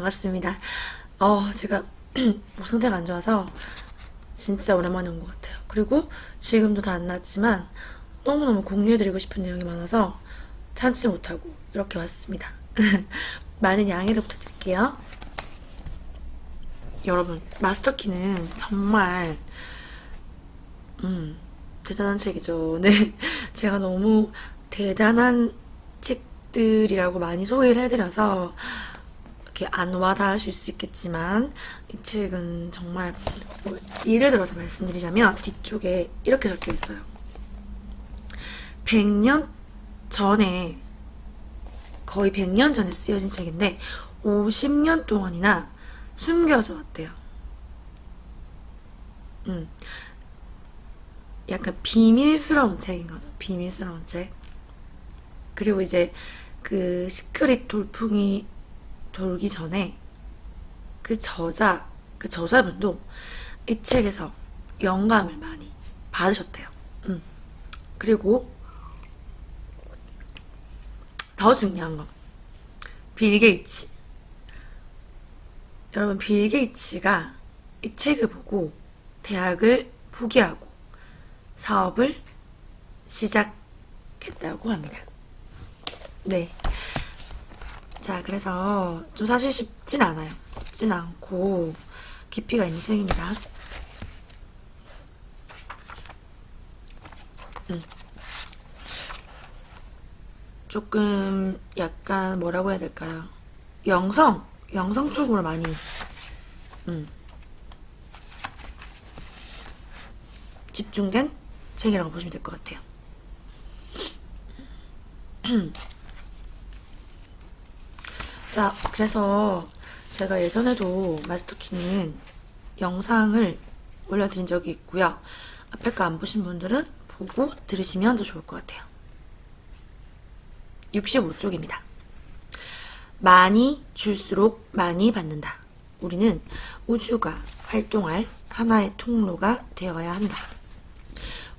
반갑습니다. 제가 뭐 상태가 안 좋아서 진짜 오랜만에 온 것 같아요. 그리고 지금도 다 안 났지만 너무너무 공유해드리고 싶은 내용이 많아서 참지 못하고 이렇게 왔습니다. 많은 양해를 부탁드릴게요. 여러분, 마스터키는 정말 대단한 책이죠. 네, 제가 너무 대단한 책들이라고 많이 소개를 해드려서 이렇게 안 와닿으실 수 있겠지만 이 책은 정말 예를 들어서 말씀드리자면 뒤쪽에 이렇게 적혀 있어요. 100년 전에, 거의 100년 전에 쓰여진 책인데 50년 동안이나 숨겨져 왔대요. 약간 비밀스러운 책인 거죠. 비밀스러운 책. 그리고 이제 그 시크릿 돌풍이 돌기 전에 그 저자분도 이 책에서 영감을 많이 받으셨대요. 그리고 더 중요한 건 빌 게이츠. 여러분, 빌 게이츠가 이 책을 보고 대학을 포기하고 사업을 시작했다고 합니다. 네. 자, 그래서 좀 사실 쉽진 않아요. 쉽진 않고 깊이가 있는 책입니다. 조금 약간 뭐라고 해야 될까요? 영성 쪽으로 많이 집중된 책이라고 보시면 될 것 같아요. 자, 그래서 제가 예전에도 마스터키는 영상을 올려드린 적이 있고요. 앞에 거 안 보신 분들은 보고 들으시면 더 좋을 것 같아요. 65쪽입니다. 많이 줄수록 많이 받는다. 우리는 우주가 활동할 하나의 통로가 되어야 한다.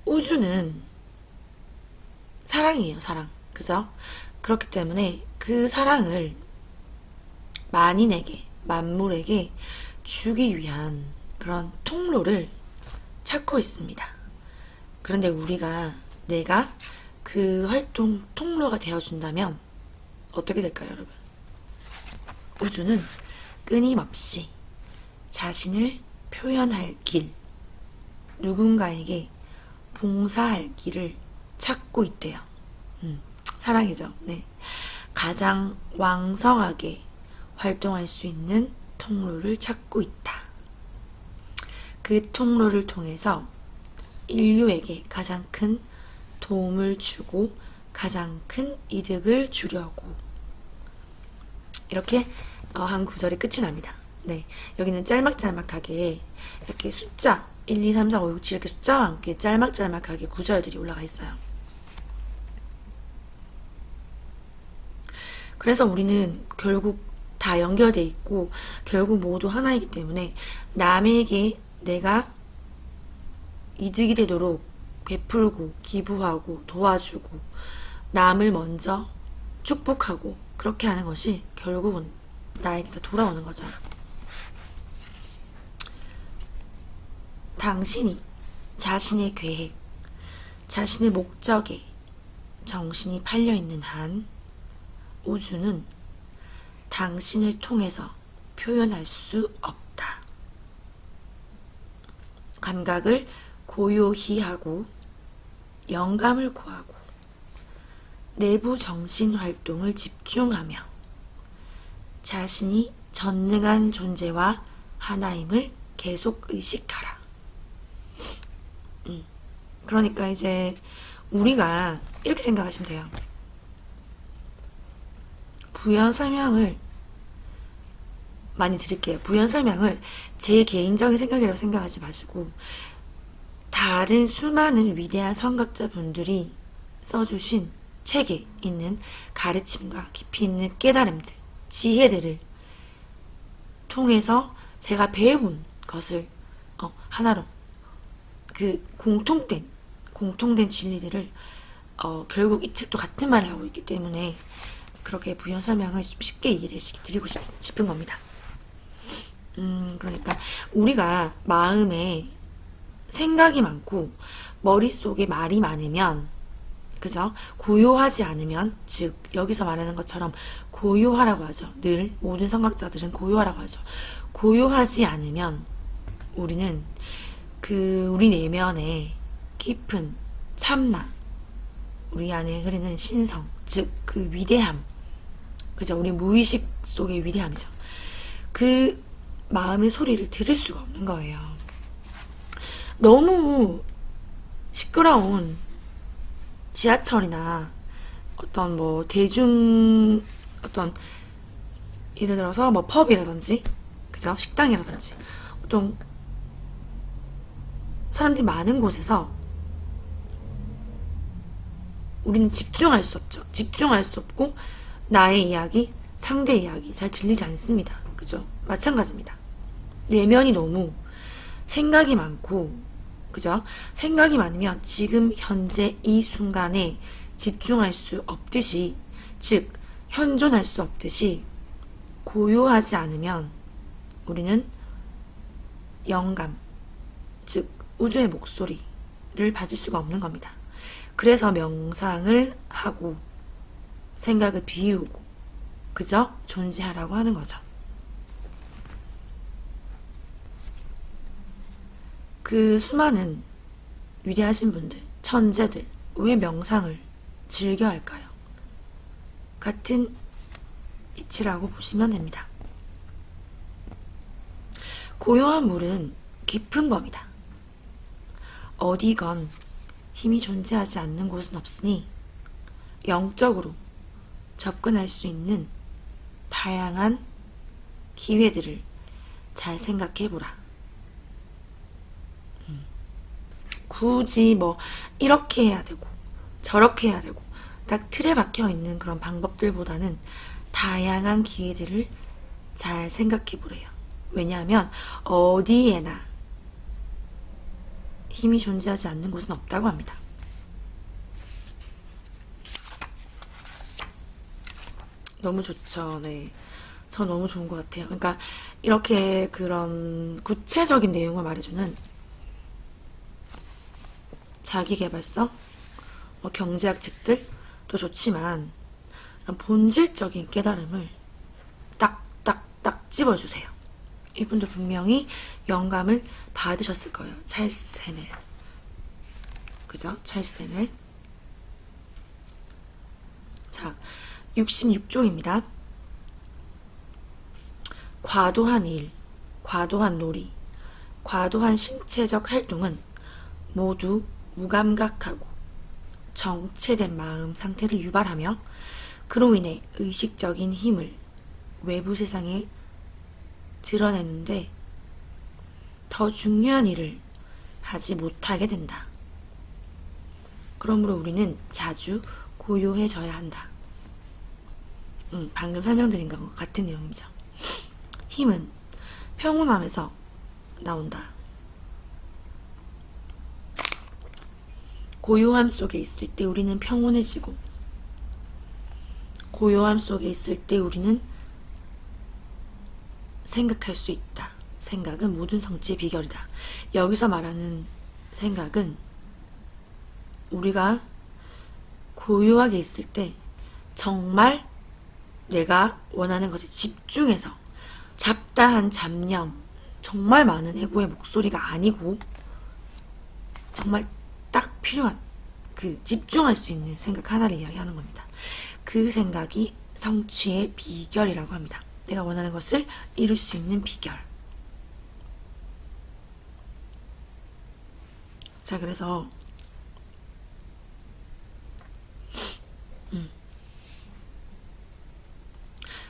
우주는 사랑이에요, 사랑. 그죠? 그렇기 때문에 그 사랑을 만인에게, 만물에게 주기 위한 그런 통로를 찾고 있습니다. 그런데 내가 그 활동 통로가 되어준다면 어떻게 될까요, 여러분? 우주는 끊임없이 자신을 표현할 길, 누군가에게 봉사할 길을 찾고 있대요. 사랑이죠. 네. 가장 왕성하게 활동할 수 있는 통로를 찾고 있다. 그 통로를 통해서 인류에게 가장 큰 도움을 주고 가장 큰 이득을 주려고, 이렇게 한 구절이 끝이 납니다. 네, 여기는 짤막짤막하게 이렇게 숫자 1, 2, 3, 4, 5, 6, 7 이렇게 숫자와 함께 짤막짤막하게 구절들이 올라가 있어요. 그래서 우리는 결국 다 연결돼 있고 결국 모두 하나이기 때문에 남에게 내가 이득이 되도록 베풀고 기부하고 도와주고 남을 먼저 축복하고 그렇게 하는 것이 결국은 나에게 다 돌아오는 거죠. 당신이 자신의 계획, 자신의 목적에 정신이 팔려있는 한 우주는 당신을 통해서 표현할 수 없다. 감각을 고요히 하고 영감을 구하고 내부 정신 활동을 집중하며 자신이 전능한 존재와 하나임을 계속 의식하라. 그러니까 이제 우리가 이렇게 생각하시면 돼요. 부연 설명을 많이 드릴게요. 부연 설명을 제 개인적인 생각이라고 생각하지 마시고 다른 수많은 위대한 선각자 분들이 써주신 책에 있는 가르침과 깊이 있는 깨달음들, 지혜들을 통해서 제가 배운 것을 하나로 그 공통된 진리들을 결국 이 책도 같은 말을 하고 있기 때문에 그렇게 부연 설명을 좀 쉽게 이해되시게 드리고 싶은 겁니다. 그러니까 우리가 마음에 생각이 많고 머릿속에 말이 많으면, 그죠? 고요하지 않으면, 즉 여기서 말하는 것처럼 고요하라고 하죠. 늘 모든 성각자들은 고요하라고 하죠. 고요하지 않으면 우리는 우리 내면에 깊은 참나, 우리 안에 흐르는 신성, 즉 그 위대함, 그죠? 우리 무의식 속의 위대함이죠. 그 마음의 소리를 들을 수가 없는 거예요. 너무 시끄러운 지하철이나 어떤 뭐 대중, 어떤 예를 들어서 뭐 펍이라든지, 그죠? 식당이라든지 어떤 사람들이 많은 곳에서 우리는 집중할 수 없죠. 집중할 수 없고 나의 이야기, 상대 이야기 잘 들리지 않습니다. 그죠? 마찬가지입니다. 내면이 너무 생각이 많고, 그죠? 생각이 많으면 지금 현재 이 순간에 집중할 수 없듯이, 즉 현존할 수 없듯이 고요하지 않으면 우리는 영감, 즉 우주의 목소리를 받을 수가 없는 겁니다. 그래서 명상을 하고 생각을 비우고, 그저 존재하라고 하는 거죠. 그 수많은 위대하신 분들, 천재들, 왜 명상을 즐겨 할까요? 같은 이치라고 보시면 됩니다. 고요한 물은 깊은 범이다. 어디건 힘이 존재하지 않는 곳은 없으니 영적으로 접근할 수 있는 다양한 기회들을 잘 생각해보라. 굳이 뭐 이렇게 해야 되고 저렇게 해야 되고 딱 틀에 박혀 있는 그런 방법들보다는 다양한 기회들을 잘 생각해보래요. 왜냐하면 어디에나 힘이 존재하지 않는 곳은 없다고 합니다. 너무 좋죠. 네. 저 너무 좋은 것 같아요. 그러니까 이렇게 그런 구체적인 내용을 말해주는 자기계발서, 뭐 경제학 책들도 좋지만 본질적인 깨달음을 딱딱딱 집어주세요. 이분도 분명히 영감을 받으셨을 거예요. 찰스 헤넬. 그죠? 찰스 헤넬. 자, 66쪽입니다. 과도한 일, 과도한 놀이, 과도한 신체적 활동은 모두 무감각하고 정체된 마음 상태를 유발하며 그로 인해 의식적인 힘을 외부 세상에 드러내는데 더 중요한 일을 하지 못하게 된다. 그러므로 우리는 자주 고요해져야 한다. 방금 설명드린 것과 같은 내용이죠. 힘은 평온함에서 나온다. 고요함 속에 있을 때 우리는 평온해지고, 고요함 속에 있을 때 우리는 생각할 수 있다. 생각은 모든 성취의 비결이다. 여기서 말하는 생각은 우리가 고요하게 있을 때 정말 내가 원하는 것에 집중해서 잡다한 잡념, 정말 많은 에고의 목소리가 아니고 정말 딱 필요한 그 집중할 수 있는 생각 하나를 이야기하는 겁니다. 그 생각이 성취의 비결이라고 합니다. 내가 원하는 것을 이룰 수 있는 비결. 자, 그래서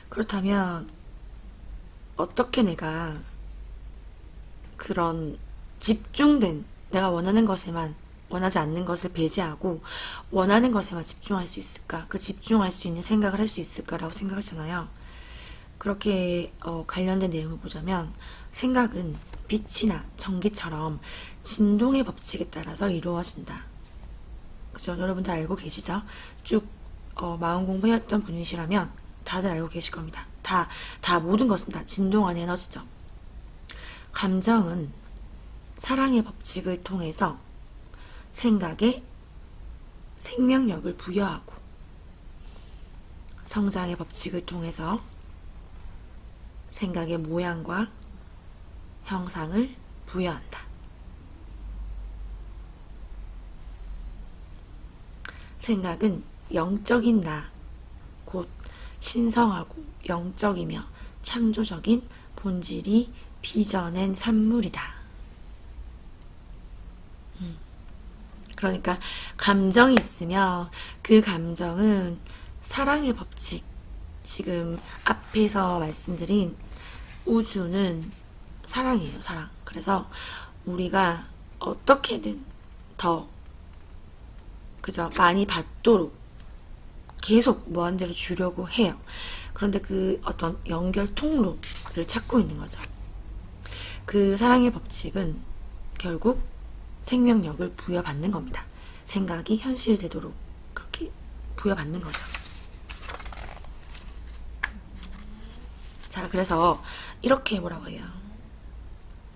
그렇다면 어떻게 내가 그런 집중된 내가 원하는 것에만, 원하지 않는 것을 배제하고 원하는 것에만 집중할 수 있을까? 그 집중할 수 있는 생각을 할 수 있을까라고 생각하잖아요. 그렇게 관련된 내용을 보자면 생각은 빛이나 전기처럼 진동의 법칙에 따라서 이루어진다. 그죠? 여러분들 알고 계시죠? 쭉 마음 공부해왔던 분이시라면 다들 알고 계실 겁니다. 다 모든 것은 다 진동하는 에너지죠. 감정은 사랑의 법칙을 통해서 생각에 생명력을 부여하고 성장의 법칙을 통해서 생각의 모양과 형상을 부여한다. 생각은 영적인 나, 곧 신성하고 영적이며 창조적인 본질이 빚어낸 산물이다. 그러니까 감정이 있으면 그 감정은 사랑의 법칙, 지금 앞에서 말씀드린 우주는 사랑이에요, 사랑. 그래서 우리가 어떻게든 더 그저 많이 받도록 계속 무한대로 주려고 해요. 그런데 그 어떤 연결 통로를 찾고 있는 거죠. 그 사랑의 법칙은 결국 생명력을 부여받는 겁니다. 생각이 현실되도록 그렇게 부여받는 거죠. 자, 그래서 이렇게 해보라고 해요.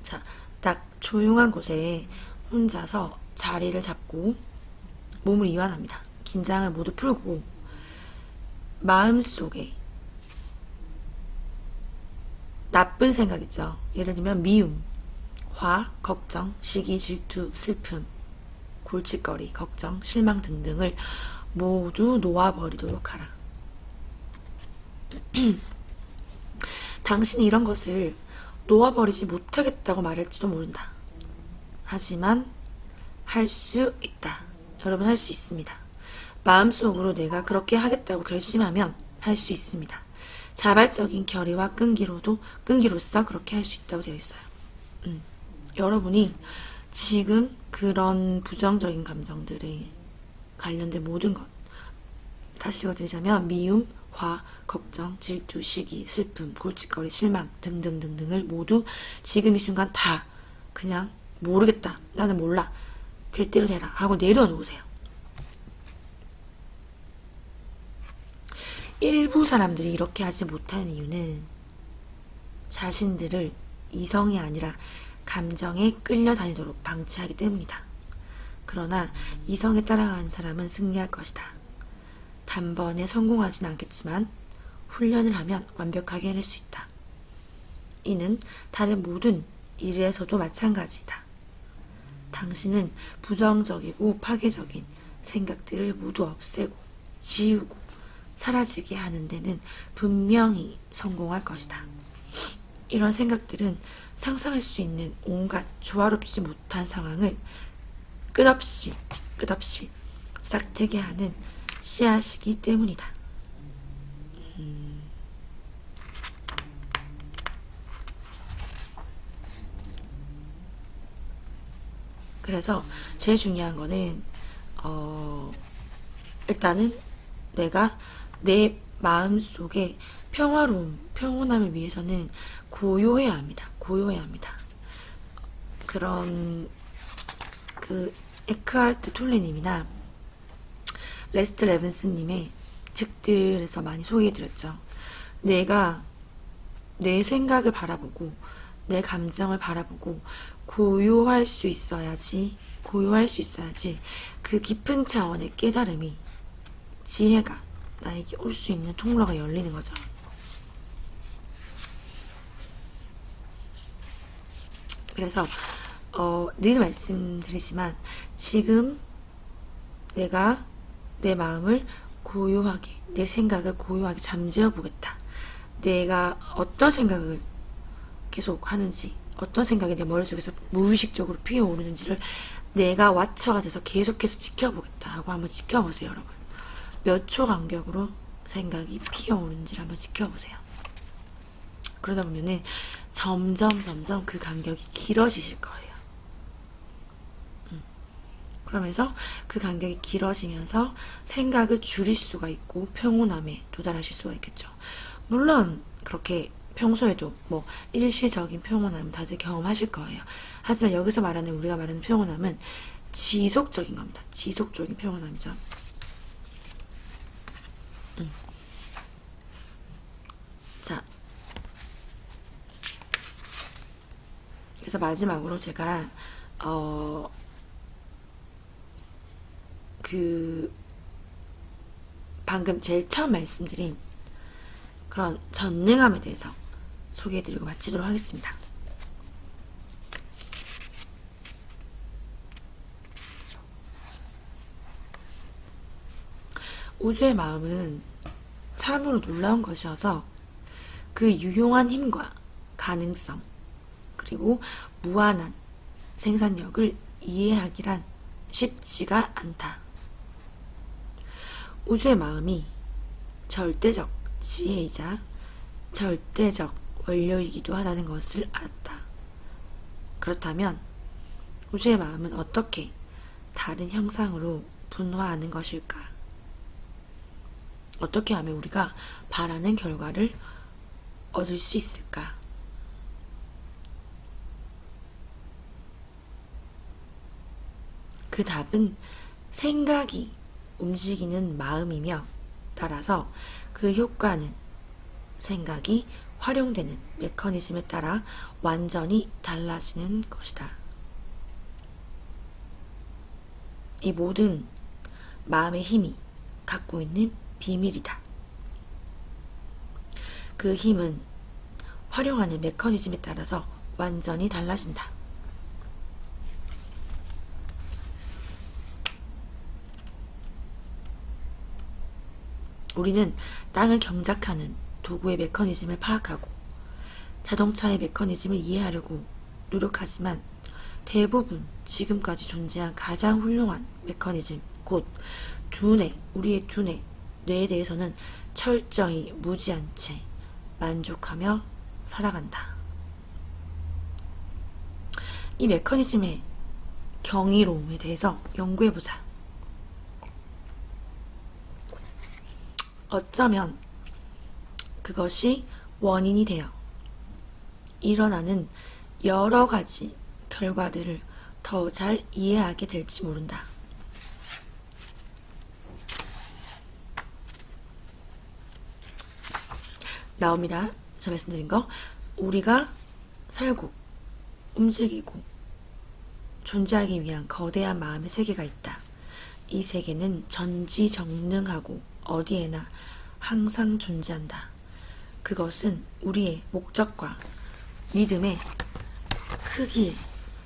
자, 딱 조용한 곳에 혼자서 자리를 잡고 몸을 이완합니다. 긴장을 모두 풀고 마음속에 나쁜 생각 있죠. 예를 들면 미움, 화, 걱정, 시기, 질투, 슬픔, 골칫거리, 걱정, 실망 등등을 모두 놓아버리도록 하라. 당신이 이런 것을 놓아버리지 못하겠다고 말할지도 모른다. 하지만 할 수 있다. 여러분 할 수 있습니다. 마음속으로 내가 그렇게 하겠다고 결심하면 할 수 있습니다. 자발적인 결의와 끈기로서 그렇게 할 수 있다고 되어 있어요. 여러분이 지금 그런 부정적인 감정들에 관련된 모든 것, 다시 읽어드리자면 미움, 화, 걱정, 질투, 시기, 슬픔, 골칫거리, 실망 등등등등을 모두 지금 이 순간 다 그냥 모르겠다, 나는 몰라, 될 대로 되라 하고 내려놓으세요. 일부 사람들이 이렇게 하지 못하는 이유는 자신들을 이성이 아니라 감정에 끌려다니도록 방치하기 때문이다. 그러나 이성에 따라가는 사람은 승리할 것이다. 단번에 성공하지는 않겠지만 훈련을 하면 완벽하게 해낼 수 있다. 이는 다른 모든 일에서도 마찬가지다. 당신은 부정적이고 파괴적인 생각들을 모두 없애고 지우고 사라지게 하는 데는 분명히 성공할 것이다. 이런 생각들은 상상할 수 있는 온갖 조화롭지 못한 상황을 끝없이 싹트게 하는 씨앗이기 때문이다. 그래서 제일 중요한 거는 일단은 내가 내 마음속에 평온함을 위해서는 고요해야 합니다. 그런 그 에크하르트 톨레님이나 레스트 레븐스님의 책들에서 많이 소개해드렸죠. 내가 내 생각을 바라보고 내 감정을 바라보고 고요할 수 있어야지 그 깊은 차원의 깨달음이, 지혜가 나에게 올 수 있는 통로가 열리는 거죠. 그래서 늘 말씀드리지만 지금 내가 내 마음을 고요하게, 내 생각을 고요하게 잠재워 보겠다. 내가 어떤 생각을 계속 하는지, 어떤 생각이 내 머릿속에서 무의식적으로 피어오르는지를 내가 와처가 돼서 계속해서 지켜보겠다 하고 한번 지켜보세요, 여러분. 몇 초 간격으로 생각이 피어오르는지를 한번 지켜보세요. 그러다 보면은 점점 그 간격이 길어지실 거예요. 그러면서 그 간격이 길어지면서 생각을 줄일 수가 있고 평온함에 도달하실 수가 있겠죠. 물론 그렇게 평소에도 뭐 일시적인 평온함은 다들 경험하실 거예요. 하지만 여기서 우리가 말하는 평온함은 지속적인 겁니다. 지속적인 평온함이죠. 자, 그래서 마지막으로 제가 그 방금 제일 처음 말씀드린 그런 전능함에 대해서 소개해드리고 마치도록 하겠습니다. 우주의 마음은 참으로 놀라운 것이어서 그 유용한 힘과 가능성 그리고 무한한 생산력을 이해하기란 쉽지가 않다. 우주의 마음이 절대적 지혜이자 절대적 원료이기도 하다는 것을 알았다. 그렇다면 우주의 마음은 어떻게 다른 형상으로 분화하는 것일까? 어떻게 하면 우리가 바라는 결과를 얻을 수 있을까? 그 답은 생각이 움직이는 마음이며 따라서 그 효과는 생각이 활용되는 메커니즘에 따라 완전히 달라지는 것이다. 이 모든 마음의 힘이 갖고 있는 비밀이다. 그 힘은 활용하는 메커니즘에 따라서 완전히 달라진다. 우리는 땅을 경작하는 도구의 메커니즘을 파악하고 자동차의 메커니즘을 이해하려고 노력하지만 대부분 지금까지 존재한 가장 훌륭한 메커니즘, 곧 우리의 두뇌, 뇌에 대해서는 철저히 무지한 채 만족하며 살아간다. 이 메커니즘의 경이로움에 대해서 연구해보자. 어쩌면 그것이 원인이 되어 일어나는 여러 가지 결과들을 더 잘 이해하게 될지 모른다. 나옵니다. 제가 말씀드린 거. 우리가 살고 움직이고 존재하기 위한 거대한 마음의 세계가 있다. 이 세계는 전지전능하고 어디에나 항상 존재한다. 그것은 우리의 목적과 믿음의 크기에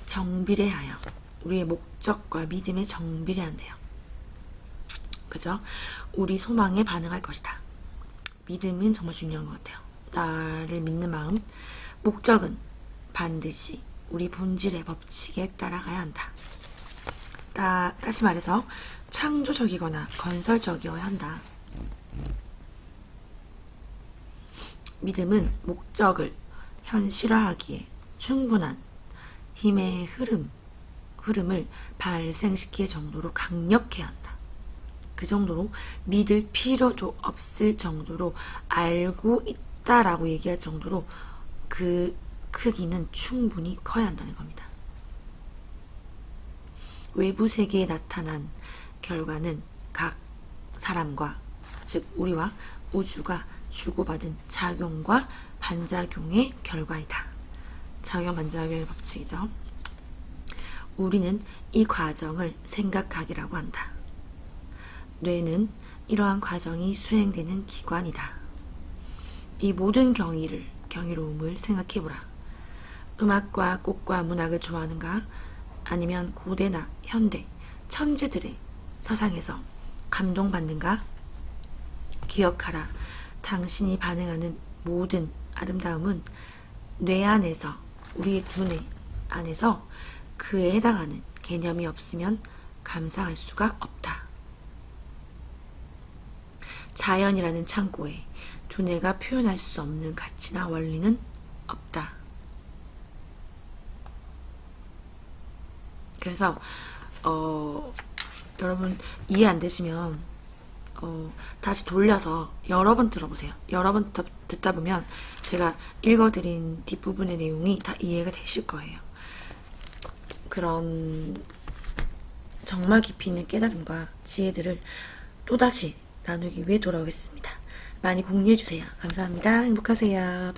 정비례하여 우리의 목적과 믿음에 정비례한대요. 그죠? 우리 소망에 반응할 것이다. 믿음은 정말 중요한 것 같아요. 나를 믿는 마음. 목적은 반드시 우리 본질의 법칙에 따라가야 한다. 다시 말해서 창조적이거나 건설적이어야 한다. 믿음은 목적을 현실화하기에 충분한 힘의 흐름을 발생시킬 정도로 강력해야 한다. 그 정도로 믿을 필요도 없을 정도로 알고 있다라고 얘기할 정도로 그 크기는 충분히 커야 한다는 겁니다. 외부 세계에 나타난 결과는 각 사람과, 즉 우리와 우주가 주고받은 작용과 반작용의 결과이다. 작용 반작용의 법칙이죠. 우리는 이 과정을 생각하기라고 한다. 뇌는 이러한 과정이 수행되는 기관이다. 이 모든 경이로움을 생각해보라. 음악과 꽃과 문학을 좋아하는가? 아니면 고대나 현대, 천재들의 서상에서 감동받는가? 기억하라. 당신이 반응하는 모든 아름다움은 뇌 안에서, 우리의 두뇌 안에서 그에 해당하는 개념이 없으면 감상할 수가 없다. 자연이라는 창고에 두뇌가 표현할 수 없는 가치나 원리는 없다. 그래서 여러분 이해 안 되시면 다시 돌려서 여러 번 들어보세요. 여러 번 듣다 보면 제가 읽어드린 뒷부분의 내용이 다 이해가 되실 거예요. 그런 정말 깊이 있는 깨달음과 지혜들을 또다시 나누기 위해 돌아오겠습니다. 많이 공유해주세요. 감사합니다. 행복하세요.